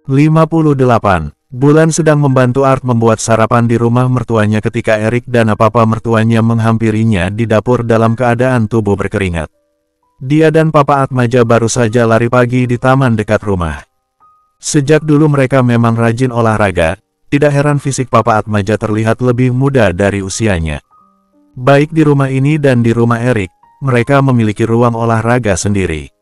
58. Bulan sedang membantu Art membuat sarapan di rumah mertuanya ketika Erik dan papa mertuanya menghampirinya di dapur dalam keadaan tubuh berkeringat. Dia dan papa Atmaja baru saja lari pagi di taman dekat rumah. Sejak dulu mereka memang rajin olahraga, tidak heran fisik papa Atmaja terlihat lebih muda dari usianya. Baik di rumah ini dan di rumah Erik, mereka memiliki ruang olahraga sendiri.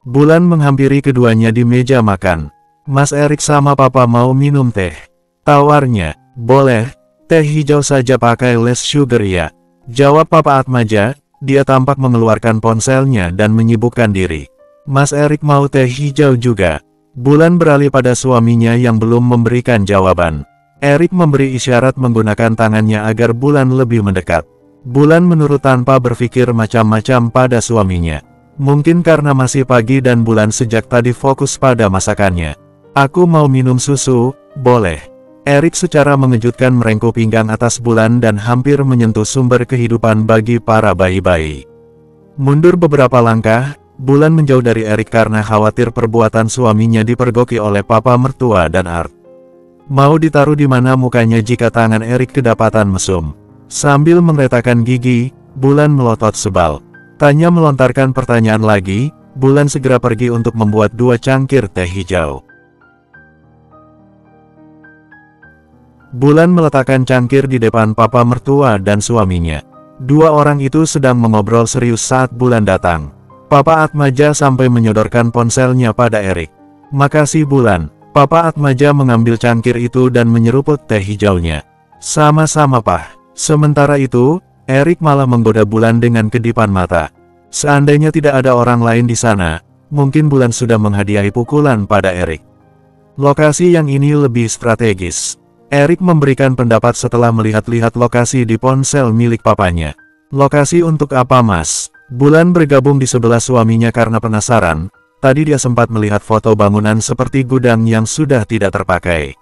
Bulan menghampiri keduanya di meja makan. Mas Erik sama papa mau minum teh. Tawarnya, boleh, teh hijau saja pakai less sugar ya. Jawab papa Atmaja, dia tampak mengeluarkan ponselnya dan menyibukkan diri. Mas Erik mau teh hijau juga. Bulan beralih pada suaminya yang belum memberikan jawaban. Erik memberi isyarat menggunakan tangannya agar Bulan lebih mendekat. Bulan menurut tanpa berpikir macam-macam pada suaminya. Mungkin karena masih pagi dan Bulan sejak tadi fokus pada masakannya. Aku mau minum susu, boleh. Erik secara mengejutkan merengkuh pinggang atas Bulan dan hampir menyentuh sumber kehidupan bagi para bayi-bayi. Mundur beberapa langkah, Bulan menjauh dari Erik karena khawatir perbuatan suaminya dipergoki oleh papa mertua dan Art. Mau ditaruh di mana mukanya jika tangan Erik kedapatan mesum. Sambil mengeretakan gigi, Bulan melotot sebal. Tanya melontarkan pertanyaan lagi, Bulan segera pergi untuk membuat 2 cangkir teh hijau. Bulan meletakkan cangkir di depan papa mertua dan suaminya. 2 orang itu sedang mengobrol serius saat Bulan datang. Papa Atmaja sampai menyodorkan ponselnya pada Erik. Makasih Bulan. Papa Atmaja mengambil cangkir itu dan menyeruput teh hijaunya. Sama-sama Pak. Sementara itu, Erik malah menggoda Bulan dengan kedipan mata. Seandainya tidak ada orang lain di sana, mungkin Bulan sudah menghadiahi pukulan pada Erik. Lokasi yang ini lebih strategis. Erik memberikan pendapat setelah melihat-lihat lokasi di ponsel milik papanya. Lokasi untuk apa Mas? Bulan bergabung di sebelah suaminya karena penasaran. Tadi dia sempat melihat foto bangunan seperti gudang yang sudah tidak terpakai.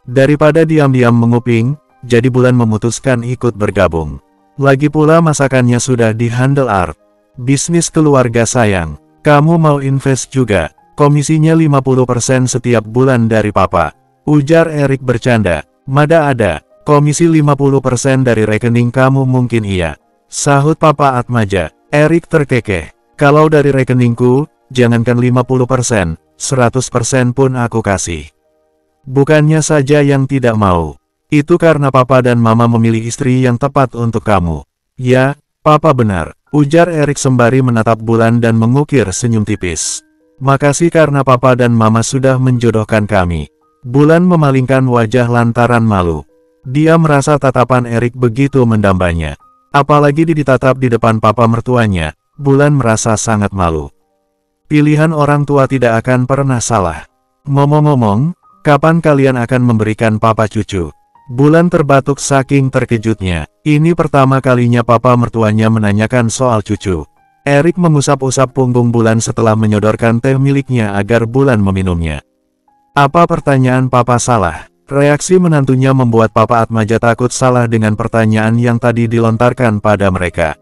Daripada diam-diam menguping, jadi Bulan memutuskan ikut bergabung. Lagi pula masakannya sudah di-handle Art. Bisnis keluarga sayang. Kamu mau invest juga? Komisinya 50% setiap bulan dari papa. Ujar Erik bercanda. Mada ada, komisi 50% dari rekening kamu mungkin iya. Sahut papa Atmaja. Erik terkekeh. Kalau dari rekeningku, jangankan 50%, 100% pun aku kasih. Bukannya saja yang tidak mau. Itu karena papa dan mama memilih istri yang tepat untuk kamu. Ya, papa benar. Ujar Erik sembari menatap Bulan dan mengukir senyum tipis. Makasih karena papa dan mama sudah menjodohkan kami. Bulan memalingkan wajah lantaran malu. Dia merasa tatapan Erik begitu mendambanya. Apalagi ditatap di depan papa mertuanya, Bulan merasa sangat malu. Pilihan orang tua tidak akan pernah salah. Ngomong-ngomong, kapan kalian akan memberikan papa cucu? Bulan terbatuk saking terkejutnya. Ini pertama kalinya papa mertuanya menanyakan soal cucu. Erik mengusap-usap punggung Bulan setelah menyodorkan teh miliknya agar Bulan meminumnya. Apa pertanyaan papa salah? Reaksi menantunya membuat papa Atmaja takut salah dengan pertanyaan yang tadi dilontarkan pada mereka.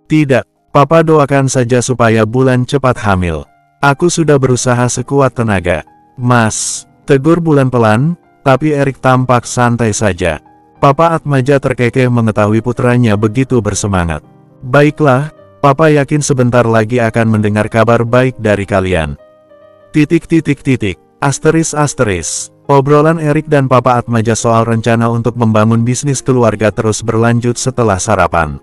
Tidak, papa doakan saja supaya Bulan cepat hamil. Aku sudah berusaha sekuat tenaga. Mas, tegur Bulan pelan, tapi Erik tampak santai saja. Papa Atmaja terkekeh mengetahui putranya begitu bersemangat. Baiklah, papa yakin sebentar lagi akan mendengar kabar baik dari kalian. ... Asteris. Obrolan Erik dan papa Atmaja soal rencana untuk membangun bisnis keluarga terus berlanjut setelah sarapan.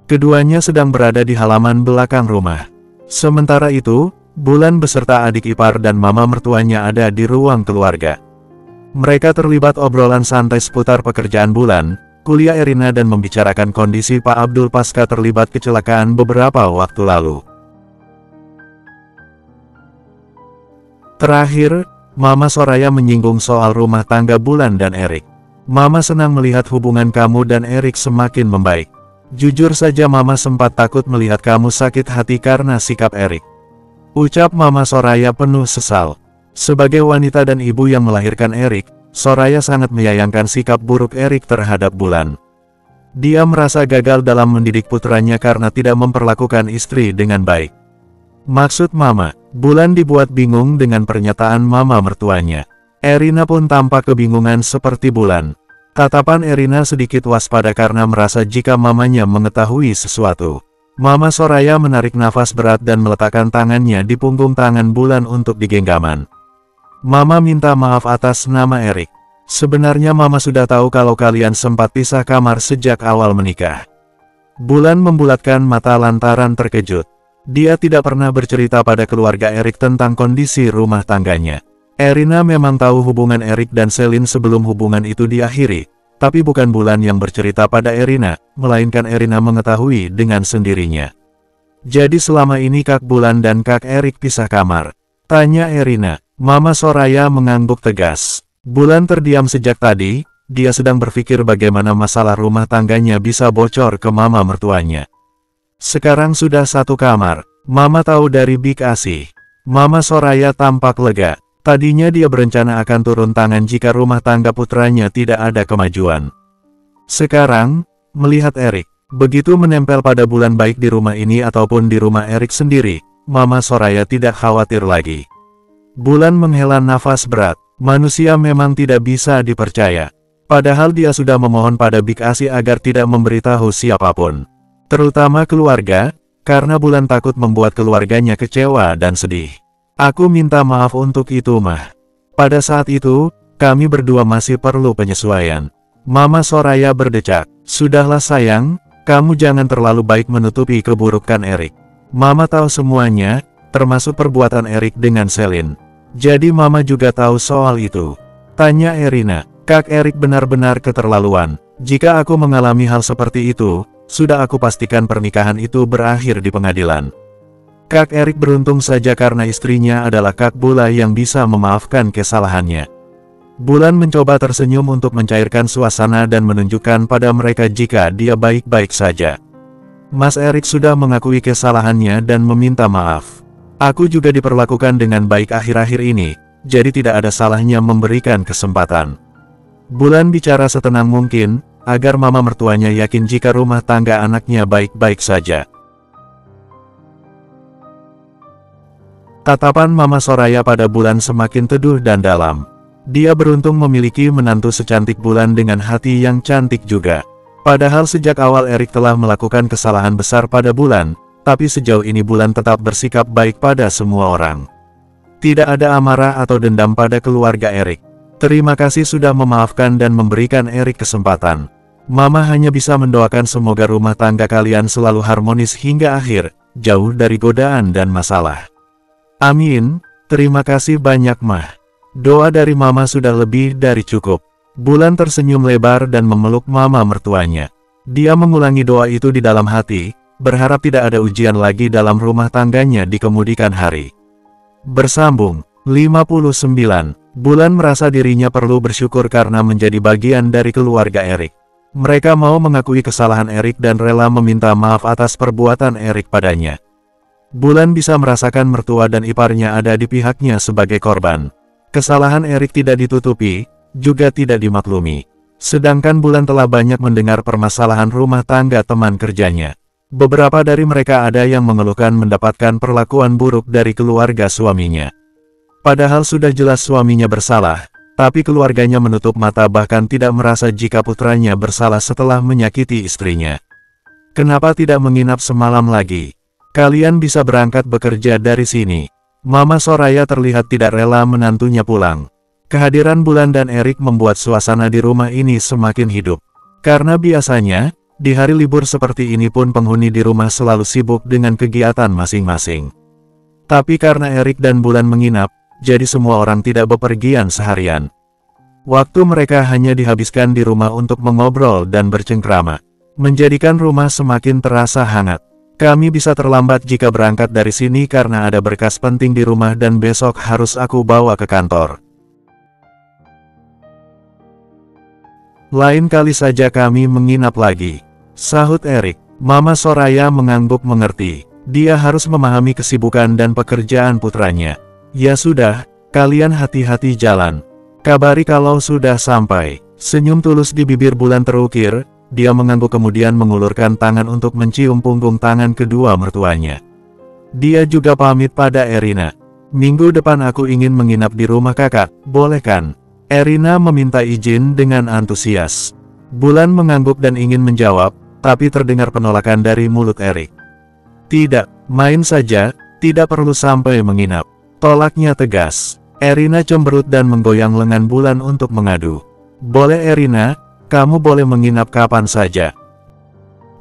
Keduanya sedang berada di halaman belakang rumah. Sementara itu, Bulan beserta adik ipar dan mama mertuanya ada di ruang keluarga. Mereka terlibat obrolan santai seputar pekerjaan Bulan, kuliah Erina dan membicarakan kondisi Pak Abdul pasca terlibat kecelakaan beberapa waktu lalu. Terakhir, Mama Soraya menyinggung soal rumah tangga Bulan dan Erik. Mama senang melihat hubungan kamu dan Erik semakin membaik. Jujur saja Mama sempat takut melihat kamu sakit hati karena sikap Erik. Ucap Mama Soraya penuh sesal. Sebagai wanita dan ibu yang melahirkan Erik, Soraya sangat menyayangkan sikap buruk Erik terhadap Bulan. Dia merasa gagal dalam mendidik putranya karena tidak memperlakukan istri dengan baik. Maksud Mama, Bulan dibuat bingung dengan pernyataan mama mertuanya. Erina pun tampak kebingungan seperti Bulan. Tatapan Erina sedikit waspada karena merasa jika mamanya mengetahui sesuatu. Mama Soraya menarik nafas berat dan meletakkan tangannya di punggung tangan Bulan untuk digenggaman. Mama minta maaf atas nama Erik. Sebenarnya mama sudah tahu kalau kalian sempat pisah kamar sejak awal menikah. Bulan membulatkan mata lantaran terkejut. Dia tidak pernah bercerita pada keluarga Erik tentang kondisi rumah tangganya. Erina memang tahu hubungan Erik dan Selin sebelum hubungan itu diakhiri, tapi bukan Bulan yang bercerita pada Erina, melainkan Erina mengetahui dengan sendirinya. Jadi selama ini Kak Bulan dan Kak Erik pisah kamar? Tanya Erina. Mama Soraya mengangguk tegas. Bulan terdiam sejak tadi, dia sedang berpikir bagaimana masalah rumah tangganya bisa bocor ke mama mertuanya. Sekarang sudah satu kamar, mama tahu dari Bik Asih. Mama Soraya tampak lega. Tadinya dia berencana akan turun tangan jika rumah tangga putranya tidak ada kemajuan. Sekarang, melihat Erik begitu menempel pada Bulan baik di rumah ini ataupun di rumah Erik sendiri, mama Soraya tidak khawatir lagi. Bulan menghela nafas berat. Manusia memang tidak bisa dipercaya. Padahal dia sudah memohon pada Bik Asih agar tidak memberitahu siapapun. Terutama keluarga, karena Bulan takut membuat keluarganya kecewa dan sedih. Aku minta maaf untuk itu mah. Pada saat itu, kami berdua masih perlu penyesuaian. Mama Soraya berdecak. Sudahlah sayang, kamu jangan terlalu baik menutupi keburukan Erik. Mama tahu semuanya, termasuk perbuatan Erik dengan Selin. Jadi mama juga tahu soal itu. Tanya Erina. Kak Erik benar-benar keterlaluan. Jika aku mengalami hal seperti itu, sudah aku pastikan pernikahan itu berakhir di pengadilan. Kak Erik beruntung saja karena istrinya adalah Kak Bula yang bisa memaafkan kesalahannya. Bulan mencoba tersenyum untuk mencairkan suasana dan menunjukkan pada mereka jika dia baik-baik saja. Mas Erik sudah mengakui kesalahannya dan meminta maaf. Aku juga diperlakukan dengan baik akhir-akhir ini, jadi tidak ada salahnya memberikan kesempatan. Bulan bicara setenang mungkin, agar mama mertuanya yakin jika rumah tangga anaknya baik-baik saja. Tatapan mama Soraya pada Bulan semakin teduh dan dalam. Dia beruntung memiliki menantu secantik Bulan dengan hati yang cantik juga. Padahal sejak awal Erik telah melakukan kesalahan besar pada Bulan, tapi sejauh ini Bulan tetap bersikap baik pada semua orang. Tidak ada amarah atau dendam pada keluarga Erik. Terima kasih sudah memaafkan dan memberikan Erik kesempatan. Mama hanya bisa mendoakan semoga rumah tangga kalian selalu harmonis hingga akhir, jauh dari godaan dan masalah. Amin, terima kasih banyak mah. Doa dari mama sudah lebih dari cukup. Bulan tersenyum lebar dan memeluk mama mertuanya. Dia mengulangi doa itu di dalam hati, berharap tidak ada ujian lagi dalam rumah tangganya di kemudian hari. Bersambung 59. Bulan merasa dirinya perlu bersyukur karena menjadi bagian dari keluarga Erik. Mereka mau mengakui kesalahan Erik dan rela meminta maaf atas perbuatan Erik padanya. Bulan bisa merasakan mertua dan iparnya ada di pihaknya sebagai korban. Kesalahan Erik tidak ditutupi, juga tidak dimaklumi. Sedangkan Bulan telah banyak mendengar permasalahan rumah tangga teman kerjanya. Beberapa dari mereka ada yang mengeluhkan mendapatkan perlakuan buruk dari keluarga suaminya. Padahal sudah jelas suaminya bersalah, tapi keluarganya menutup mata bahkan tidak merasa jika putranya bersalah setelah menyakiti istrinya. Kenapa tidak menginap semalam lagi? Kalian bisa berangkat bekerja dari sini. Mama Soraya terlihat tidak rela menantunya pulang. Kehadiran Bulan dan Erik membuat suasana di rumah ini semakin hidup. Karena biasanya, di hari libur seperti ini pun penghuni di rumah selalu sibuk dengan kegiatan masing-masing. Tapi karena Erik dan Bulan menginap, jadi semua orang tidak bepergian seharian. Waktu mereka hanya dihabiskan di rumah untuk mengobrol dan bercengkrama, menjadikan rumah semakin terasa hangat. Kami bisa terlambat jika berangkat dari sini karena ada berkas penting di rumah dan besok harus aku bawa ke kantor. Lain kali saja kami menginap lagi, sahut Erik. Mama Soraya mengangguk mengerti. Dia harus memahami kesibukan dan pekerjaan putranya. Ya sudah, kalian hati-hati jalan. Kabari kalau sudah sampai. Senyum tulus di bibir Bulan terukir. Dia mengangguk kemudian mengulurkan tangan untuk mencium punggung tangan kedua mertuanya. Dia juga pamit pada Erina. Minggu depan aku ingin menginap di rumah kakak, boleh kan? Erina meminta izin dengan antusias. Bulan mengangguk dan ingin menjawab, tapi terdengar penolakan dari mulut Erik. Tidak, main saja, tidak perlu sampai menginap. Tolaknya tegas. Erina cemberut dan menggoyang lengan Bulan untuk mengadu. Boleh Erina, kamu boleh menginap kapan saja.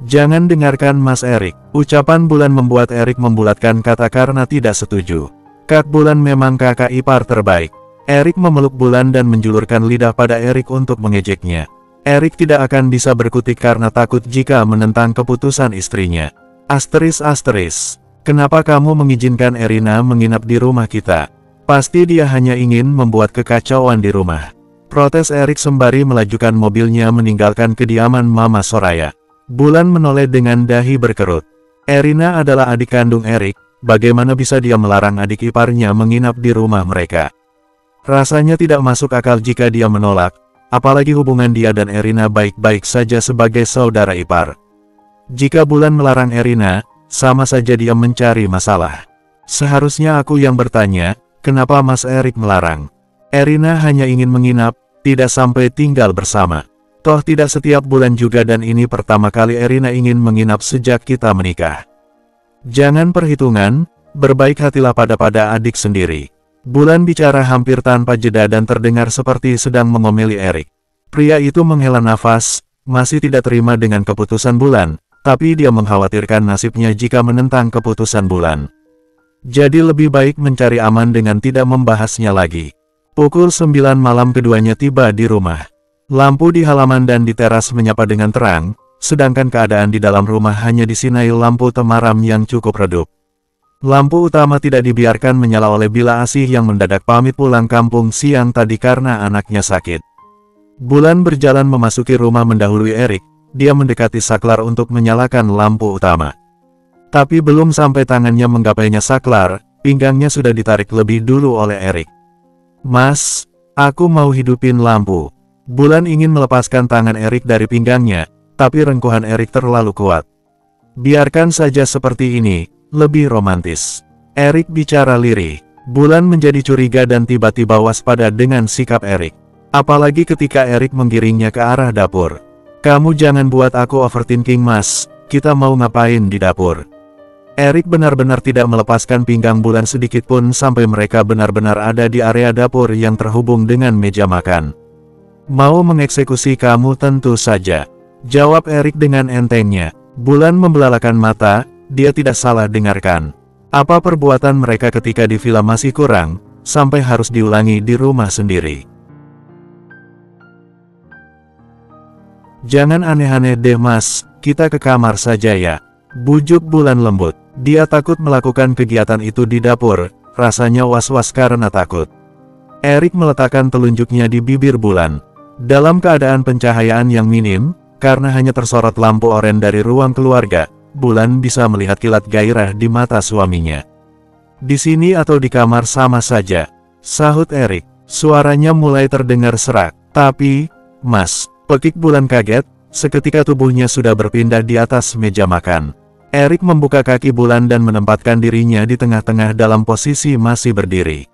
Jangan dengarkan Mas Erik. Ucapan Bulan membuat Erik membulatkan kata karena tidak setuju. Kak Bulan memang kakak ipar terbaik. Erik memeluk Bulan dan menjulurkan lidah pada Erik untuk mengejeknya. Erik tidak akan bisa berkutik karena takut jika menentang keputusan istrinya. Asteris. Kenapa kamu mengizinkan Erina menginap di rumah kita? Pasti dia hanya ingin membuat kekacauan di rumah. Protes Erik sembari melajukan mobilnya meninggalkan kediaman Mama Soraya. Bulan menoleh dengan dahi berkerut. Erina adalah adik kandung Erik, bagaimana bisa dia melarang adik iparnya menginap di rumah mereka? Rasanya tidak masuk akal jika dia menolak, apalagi hubungan dia dan Erina baik-baik saja sebagai saudara ipar. Jika Bulan melarang Erina, sama saja dia mencari masalah. Seharusnya aku yang bertanya, kenapa Mas Erik melarang? Erina hanya ingin menginap, tidak sampai tinggal bersama. Toh tidak setiap bulan juga dan ini pertama kali Erina ingin menginap sejak kita menikah. Jangan perhitungan, berbaik hatilah pada adik sendiri. Bulan bicara hampir tanpa jeda dan terdengar seperti sedang mengomeli Erik. Pria itu menghela nafas, masih tidak terima dengan keputusan Bulan, tapi dia mengkhawatirkan nasibnya jika menentang keputusan Bulan. Jadi lebih baik mencari aman dengan tidak membahasnya lagi. Pukul 9 malam keduanya tiba di rumah. Lampu di halaman dan di teras menyapa dengan terang, sedangkan keadaan di dalam rumah hanya disinai lampu temaram yang cukup redup. Lampu utama tidak dibiarkan menyala oleh Bila Asih yang mendadak pamit pulang kampung siang tadi karena anaknya sakit. Bulan berjalan memasuki rumah mendahului Erik, dia mendekati saklar untuk menyalakan lampu utama. Tapi belum sampai tangannya menggapainya saklar, pinggangnya sudah ditarik lebih dulu oleh Erik. Mas, aku mau hidupin lampu. Bulan ingin melepaskan tangan Erik dari pinggangnya, tapi rengkuhan Erik terlalu kuat. Biarkan saja seperti ini, lebih romantis. Erik bicara lirih. Bulan menjadi curiga dan tiba-tiba waspada dengan sikap Erik. Apalagi ketika Erik menggiringnya ke arah dapur. Kamu jangan buat aku overthinking mas, kita mau ngapain di dapur? Erik benar-benar tidak melepaskan pinggang Bulan sedikitpun sampai mereka benar-benar ada di area dapur yang terhubung dengan meja makan. Mau mengeksekusi kamu tentu saja, jawab Erik dengan entengnya. Bulan membelalakan mata, dia tidak salah dengarkan. Apa perbuatan mereka ketika di villa masih kurang, sampai harus diulangi di rumah sendiri. Jangan aneh-aneh deh mas, kita ke kamar saja ya, bujuk Bulan lembut. Dia takut melakukan kegiatan itu di dapur, rasanya was-was karena takut. Erik meletakkan telunjuknya di bibir Bulan. Dalam keadaan pencahayaan yang minim, karena hanya tersorot lampu oranye dari ruang keluarga, Bulan bisa melihat kilat gairah di mata suaminya. Di sini atau di kamar sama saja, sahut Erik. Suaranya mulai terdengar serak. Tapi, mas, pekik Bulan kaget, seketika tubuhnya sudah berpindah di atas meja makan. Erik membuka kaki Bulan dan menempatkan dirinya di tengah-tengah dalam posisi masih berdiri.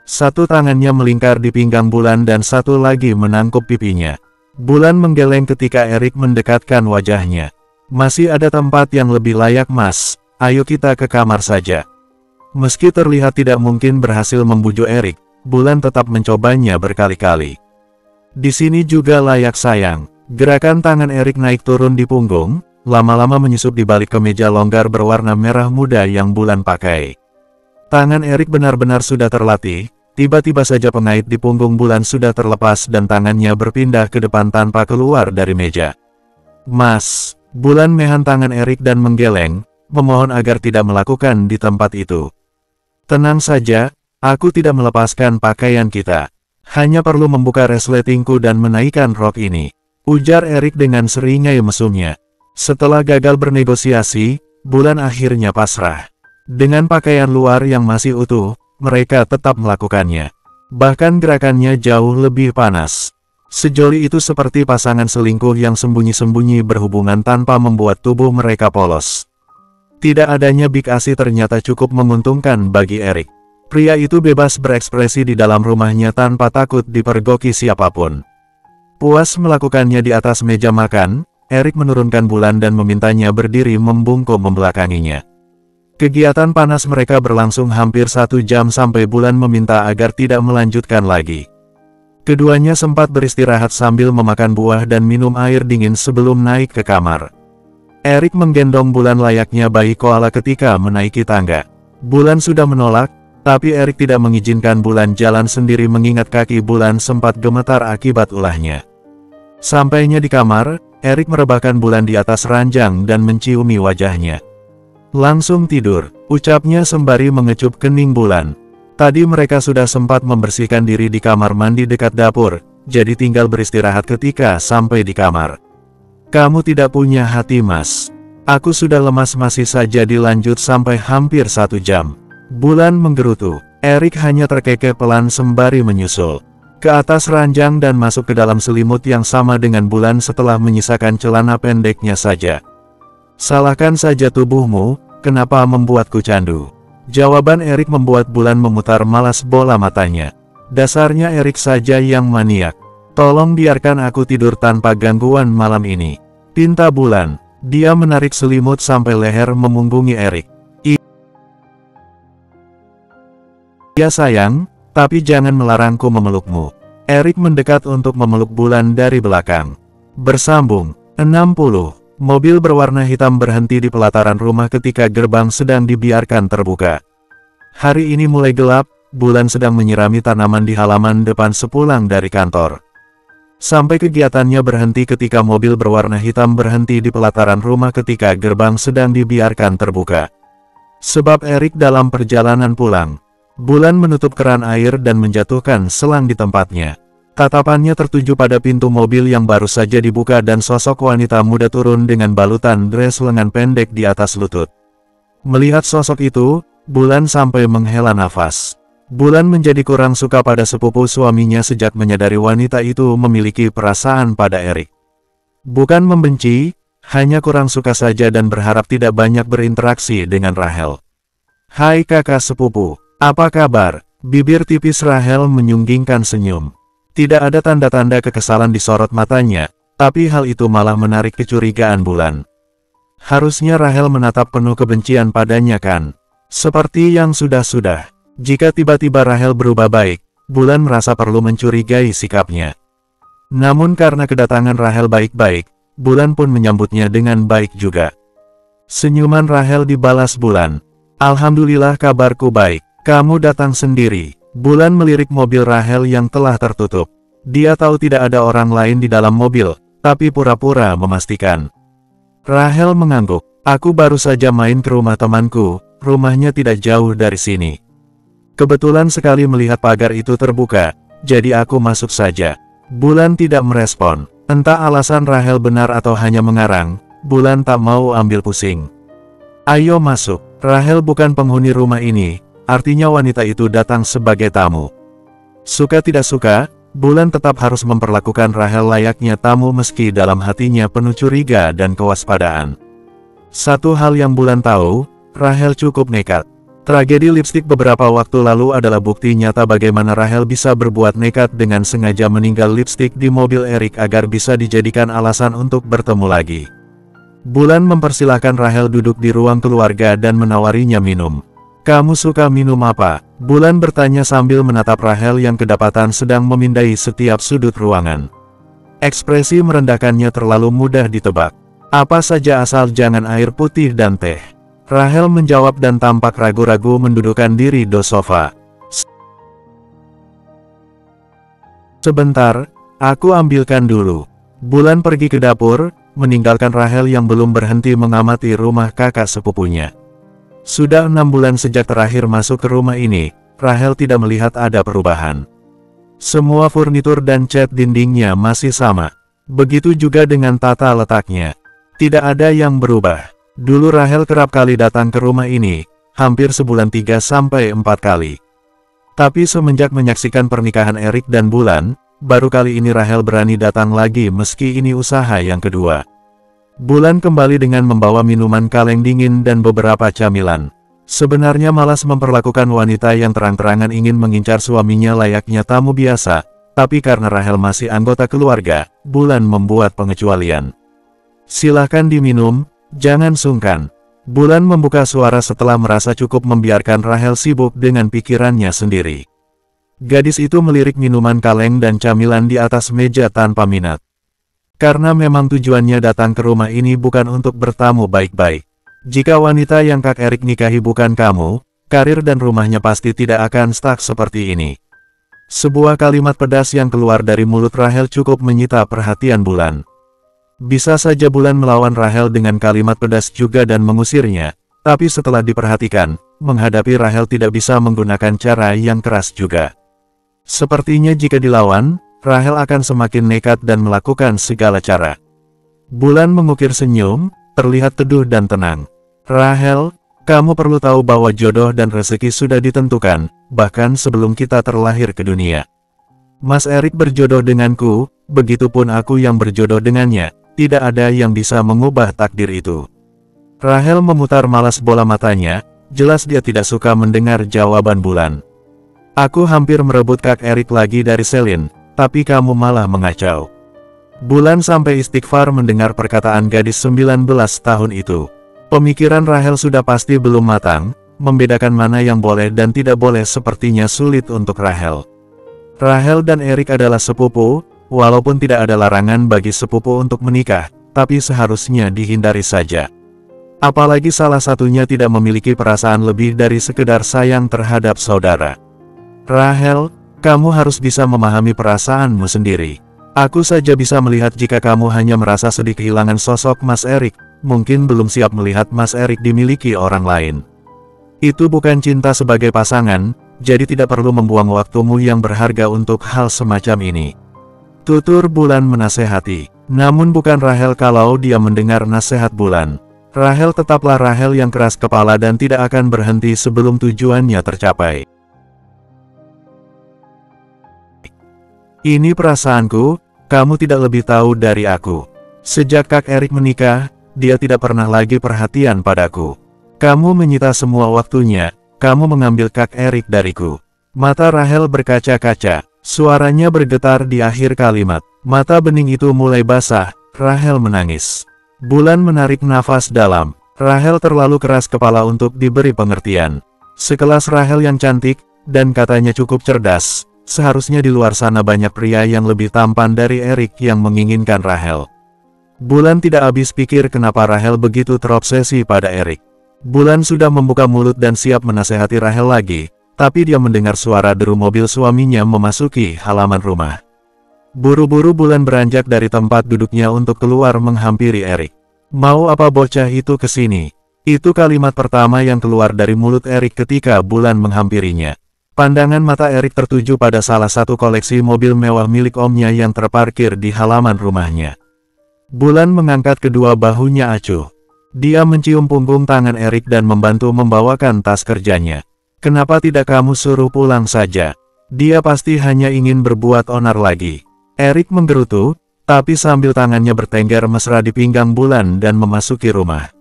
Satu tangannya melingkar di pinggang Bulan dan satu lagi menangkup pipinya. Bulan menggeleng ketika Erik mendekatkan wajahnya. Masih ada tempat yang lebih layak mas, ayo kita ke kamar saja. Meski terlihat tidak mungkin berhasil membujuk Erik, Bulan tetap mencobanya berkali-kali. Di sini juga layak sayang. Gerakan tangan Erik naik turun di punggung, lama-lama menyusup di balik kemeja longgar berwarna merah muda yang Bulan pakai. Tangan Erik benar-benar sudah terlatih, tiba-tiba saja pengait di punggung Bulan sudah terlepas dan tangannya berpindah ke depan tanpa keluar dari meja. Mas, Bulan menahan tangan Erik dan menggeleng, memohon agar tidak melakukan di tempat itu. Tenang saja, aku tidak melepaskan pakaian kita. Hanya perlu membuka resletingku dan menaikkan rok ini, ujar Erik dengan seringai mesumnya. Setelah gagal bernegosiasi, Bulan akhirnya pasrah. Dengan pakaian luar yang masih utuh, mereka tetap melakukannya. Bahkan gerakannya jauh lebih panas. Sejoli itu seperti pasangan selingkuh yang sembunyi-sembunyi berhubungan tanpa membuat tubuh mereka polos. Tidak adanya Big Asi ternyata cukup menguntungkan bagi Erik. Pria itu bebas berekspresi di dalam rumahnya tanpa takut dipergoki siapapun. Puas melakukannya di atas meja makan, Erik menurunkan Bulan dan memintanya berdiri membungkuk membelakanginya. Kegiatan panas mereka berlangsung hampir 1 jam sampai Bulan meminta agar tidak melanjutkan lagi. Keduanya sempat beristirahat sambil memakan buah dan minum air dingin sebelum naik ke kamar. Erik menggendong Bulan layaknya bayi koala ketika menaiki tangga. Bulan sudah menolak, tapi Erik tidak mengizinkan Bulan jalan sendiri mengingat kaki Bulan sempat gemetar akibat ulahnya. Sampainya di kamar, Erik merebahkan Bulan di atas ranjang dan menciumi wajahnya. "Langsung tidur," ucapnya sembari mengecup kening Bulan. Tadi mereka sudah sempat membersihkan diri di kamar mandi dekat dapur, jadi tinggal beristirahat ketika sampai di kamar. "Kamu tidak punya hati, Mas. Aku sudah lemas masih saja dilanjut sampai hampir 1 jam. Bulan menggerutu. Erik hanya terkekeh pelan sembari menyusul ke atas ranjang dan masuk ke dalam selimut yang sama dengan Bulan setelah menyisakan celana pendeknya saja. "Salahkan saja tubuhmu, kenapa membuatku candu?" Jawaban Erik membuat Bulan memutar malas bola matanya. Dasarnya Erik saja yang maniak. "Tolong biarkan aku tidur tanpa gangguan malam ini," pinta Bulan. Dia menarik selimut sampai leher memunggungi Erik. "Ya sayang, tapi jangan melarangku memelukmu." Erik mendekat untuk memeluk Bulan dari belakang. Bersambung. 60. Mobil berwarna hitam berhenti di pelataran rumah ketika gerbang sedang dibiarkan terbuka. Hari ini mulai gelap, Bulan sedang menyirami tanaman di halaman depan sepulang dari kantor. Sampai kegiatannya berhenti ketika mobil berwarna hitam berhenti di pelataran rumah ketika gerbang sedang dibiarkan terbuka. Sebab Erik dalam perjalanan pulang. Bulan menutup keran air dan menjatuhkan selang di tempatnya. Tatapannya tertuju pada pintu mobil yang baru saja dibuka dan sosok wanita muda turun dengan balutan dress lengan pendek di atas lutut. Melihat sosok itu, Bulan sampai menghela nafas. Bulan menjadi kurang suka pada sepupu suaminya sejak menyadari wanita itu memiliki perasaan pada Erik. Bukan membenci, hanya kurang suka saja dan berharap tidak banyak berinteraksi dengan Rahel. "Hai kakak sepupu. Apa kabar?" Bibir tipis Rahel menyunggingkan senyum. Tidak ada tanda-tanda kekesalan di sorot matanya, tapi hal itu malah menarik kecurigaan Bulan. Harusnya Rahel menatap penuh kebencian padanya kan? Seperti yang sudah-sudah. Jika tiba-tiba Rahel berubah baik, Bulan merasa perlu mencurigai sikapnya. Namun karena kedatangan Rahel baik-baik, Bulan pun menyambutnya dengan baik juga. Senyuman Rahel dibalas Bulan. "Alhamdulillah kabarku baik. Kamu datang sendiri." Bulan melirik mobil Rahel yang telah tertutup. Dia tahu tidak ada orang lain di dalam mobil, tapi pura-pura memastikan. Rahel mengangguk. "Aku baru saja main ke rumah temanku, rumahnya tidak jauh dari sini. Kebetulan sekali melihat pagar itu terbuka, jadi aku masuk saja." Bulan tidak merespon. Entah alasan Rahel benar atau hanya mengarang, Bulan tak mau ambil pusing. "Ayo masuk." Rahel bukan penghuni rumah ini. Artinya wanita itu datang sebagai tamu. Suka tidak suka, Bulan tetap harus memperlakukan Rahel layaknya tamu meski dalam hatinya penuh curiga dan kewaspadaan. Satu hal yang Bulan tahu, Rahel cukup nekat. Tragedi lipstik beberapa waktu lalu adalah bukti nyata bagaimana Rahel bisa berbuat nekat dengan sengaja meninggal lipstik di mobil Erik agar bisa dijadikan alasan untuk bertemu lagi. Bulan mempersilahkan Rahel duduk di ruang keluarga dan menawarinya minum. "Kamu suka minum apa?" Bulan bertanya sambil menatap Rahel yang kedapatan sedang memindai setiap sudut ruangan. Ekspresi merendahkannya terlalu mudah ditebak. "Apa saja asal jangan air putih dan teh." Rahel menjawab dan tampak ragu-ragu mendudukkan diri di sofa. "Sebentar, aku ambilkan dulu." Bulan pergi ke dapur, meninggalkan Rahel yang belum berhenti mengamati rumah kakak sepupunya. Sudah 6 bulan sejak terakhir masuk ke rumah ini, Rahel tidak melihat ada perubahan. Semua furnitur dan cat dindingnya masih sama. Begitu juga dengan tata letaknya. Tidak ada yang berubah. Dulu Rahel kerap kali datang ke rumah ini, hampir sebulan 3-4 kali. Tapi semenjak menyaksikan pernikahan Erik dan Bulan, baru kali ini Rahel berani datang lagi meski ini usaha yang kedua. Bulan kembali dengan membawa minuman kaleng dingin dan beberapa camilan. Sebenarnya malas memperlakukan wanita yang terang-terangan ingin mengincar suaminya layaknya tamu biasa, tapi karena Rahel masih anggota keluarga, Bulan membuat pengecualian. Silahkan diminum, jangan sungkan. Bulan membuka suara setelah merasa cukup membiarkan Rahel sibuk dengan pikirannya sendiri. Gadis itu melirik minuman kaleng dan camilan di atas meja tanpa minat. Karena memang tujuannya datang ke rumah ini bukan untuk bertamu baik-baik. Jika wanita yang Kak Erik nikahi bukan kamu, karir dan rumahnya pasti tidak akan stuck seperti ini. Sebuah kalimat pedas yang keluar dari mulut Rahel cukup menyita perhatian Bulan. Bisa saja Bulan melawan Rahel dengan kalimat pedas juga dan mengusirnya, tapi setelah diperhatikan, menghadapi Rahel tidak bisa menggunakan cara yang keras juga. Sepertinya jika dilawan, Rahel akan semakin nekat dan melakukan segala cara. Bulan mengukir senyum, terlihat teduh dan tenang. Rahel, kamu perlu tahu bahwa jodoh dan rezeki sudah ditentukan, bahkan sebelum kita terlahir ke dunia. Mas Erik berjodoh denganku, begitupun aku yang berjodoh dengannya, tidak ada yang bisa mengubah takdir itu. Rahel memutar malas bola matanya, jelas dia tidak suka mendengar jawaban Bulan. Aku hampir merebut Kak Erik lagi dari Selin, tapi kamu malah mengacau. Bulan sampai istighfar mendengar perkataan gadis 19 tahun itu. Pemikiran Rahel sudah pasti belum matang, membedakan mana yang boleh dan tidak boleh sepertinya sulit untuk Rahel. Rahel dan Erik adalah sepupu, walaupun tidak ada larangan bagi sepupu untuk menikah, tapi seharusnya dihindari saja. Apalagi salah satunya tidak memiliki perasaan lebih dari sekedar sayang terhadap saudara. Rahel, kamu harus bisa memahami perasaanmu sendiri. Aku saja bisa melihat jika kamu hanya merasa sedih kehilangan sosok Mas Erik, mungkin belum siap melihat Mas Erik dimiliki orang lain. Itu bukan cinta sebagai pasangan, jadi tidak perlu membuang waktumu yang berharga untuk hal semacam ini. Tutur Bulan menasehati. Namun bukan Rahel kalau dia mendengar nasihat Bulan. Rahel tetaplah Rahel yang keras kepala dan tidak akan berhenti sebelum tujuannya tercapai. Ini perasaanku, kamu tidak lebih tahu dari aku. Sejak Kak Erik menikah, dia tidak pernah lagi perhatian padaku. Kamu menyita semua waktunya, kamu mengambil Kak Erik dariku. Mata Rahel berkaca-kaca, suaranya bergetar di akhir kalimat. Mata bening itu mulai basah, Rahel menangis. Bulan menarik nafas dalam, Rahel terlalu keras kepala untuk diberi pengertian. Sekelas Rahel yang cantik, dan katanya cukup cerdas, seharusnya di luar sana banyak pria yang lebih tampan dari Erik yang menginginkan Rahel. Bulan tidak habis pikir kenapa Rahel begitu terobsesi pada Erik. Bulan sudah membuka mulut dan siap menasehati Rahel lagi, tapi dia mendengar suara deru mobil suaminya memasuki halaman rumah. Buru-buru Bulan beranjak dari tempat duduknya untuk keluar menghampiri Erik. Mau apa bocah itu kesini? Itu kalimat pertama yang keluar dari mulut Erik ketika Bulan menghampirinya. Pandangan mata Erik tertuju pada salah satu koleksi mobil mewah milik omnya yang terparkir di halaman rumahnya. Bulan mengangkat kedua bahunya acuh. Dia mencium punggung tangan Erik dan membantu membawakan tas kerjanya. Kenapa tidak kamu suruh pulang saja? Dia pasti hanya ingin berbuat onar lagi. Erik menggerutu, tapi sambil tangannya bertengger mesra di pinggang Bulan dan memasuki rumah.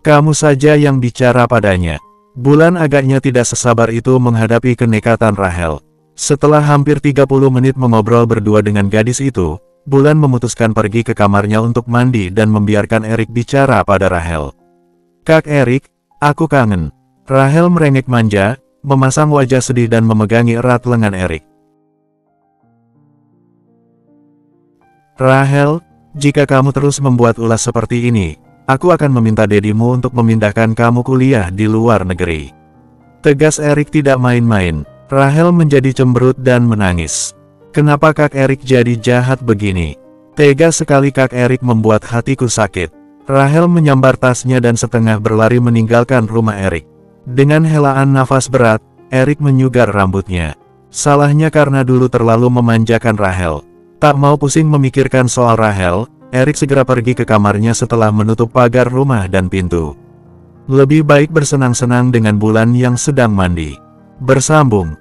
Kamu saja yang bicara padanya. Bulan agaknya tidak sesabar itu menghadapi kenekatan Rahel. Setelah hampir 30 menit mengobrol berdua dengan gadis itu, Bulan memutuskan pergi ke kamarnya untuk mandi dan membiarkan Erik bicara pada Rahel. Kak Erik, aku kangen. Rahel merengek manja, memasang wajah sedih dan memegangi erat lengan Erik. Rahel, jika kamu terus membuat ulah seperti ini, aku akan meminta dedimu untuk memindahkan kamu kuliah di luar negeri. Tegas Erik tidak main-main. Rahel menjadi cemberut dan menangis. Kenapa Kak Erik jadi jahat begini? Tega sekali Kak Erik membuat hatiku sakit. Rahel menyambar tasnya dan setengah berlari meninggalkan rumah Erik. Dengan helaan nafas berat, Erik menyugar rambutnya. Salahnya karena dulu terlalu memanjakan Rahel. Tak mau pusing memikirkan soal Rahel, Erik segera pergi ke kamarnya setelah menutup pagar rumah dan pintu. Lebih baik bersenang-senang dengan Bulan yang sedang mandi. Bersambung.